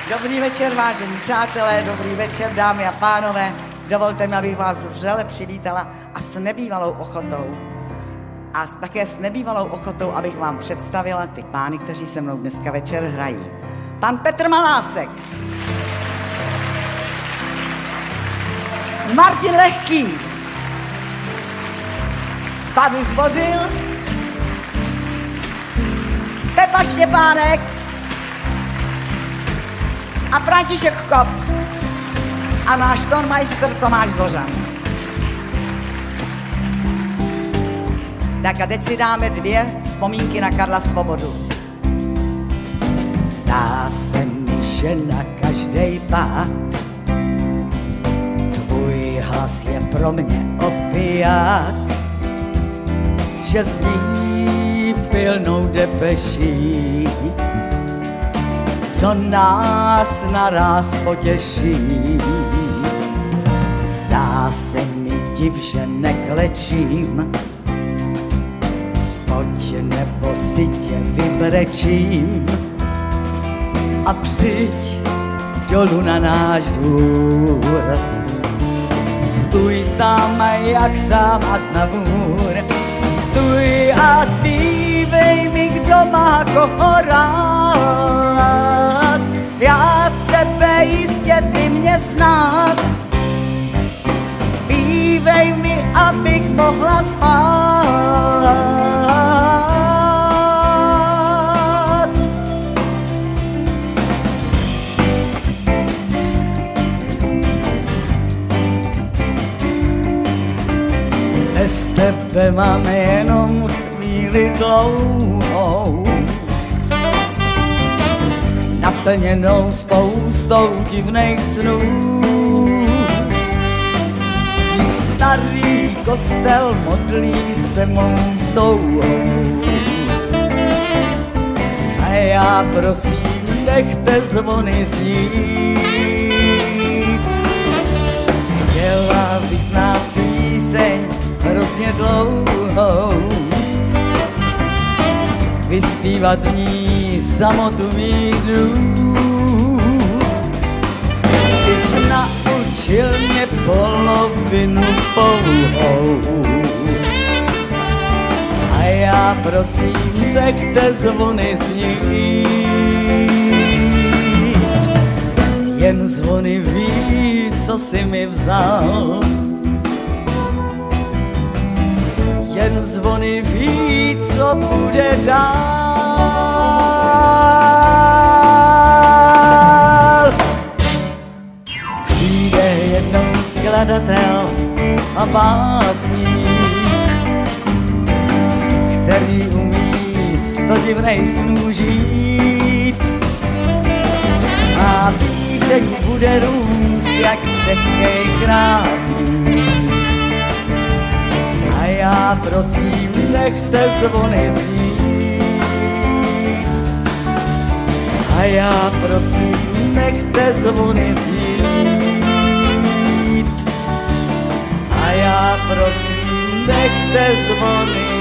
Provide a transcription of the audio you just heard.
Dobrý večer, vážení přátelé, dobrý večer, dámy a pánové. Dovolte mi, abych vás vřele přivítala a s nebývalou ochotou. A také s nebývalou ochotou, abych vám představila ty pány, kteří se mnou dneska večer hrají. Pan Petr Malásek. Martin Lehký. Pan Zbořil. Pepa Štěpánek. A František Kop. A náš tonmajstr Tomáš Dvořan. Tak a teď si dáme 2 vzpomínky na Karla Svobodu. Zdá se mi, že na každej pád tvůj hlas je pro mě opiát, že zní pilnou depeší, co nás naráz potěší. Zdá se mi div, že neklečím, pojď nebo si tě vybrečím a přijď dolů na náš dvůr. Stůj tam jak sám a znavůr, stůj a zpívej mi, kdo má koho rád. Já tebe jistě, ty mě snad, zpívej mi, abych mohla spát. Bez tebe máme jenom chvíli dlouhou, naplněnou spoustou divných snů. Jich starý kostel modlí se mou touhou. A já prosím, nechte zvony znít. Chtěla bych znát píseň hrozně dlouhou, vyspívat v ní samotu mých dnů. Ty jsi naučil mě polovinu pouhou. A já prosím, nechte zvony znít. Jen zvony ví, co jsi mi vzal. Jen zvony ví, co bude dál. Přijde jednou skladatel a básník, který umí 100 divných snů žít. A píseň bude růst jak křehkej krávník. A já prosím, nechte zvony znít. A já prosím, nechte zvony znít. A já prosím, nechte zvony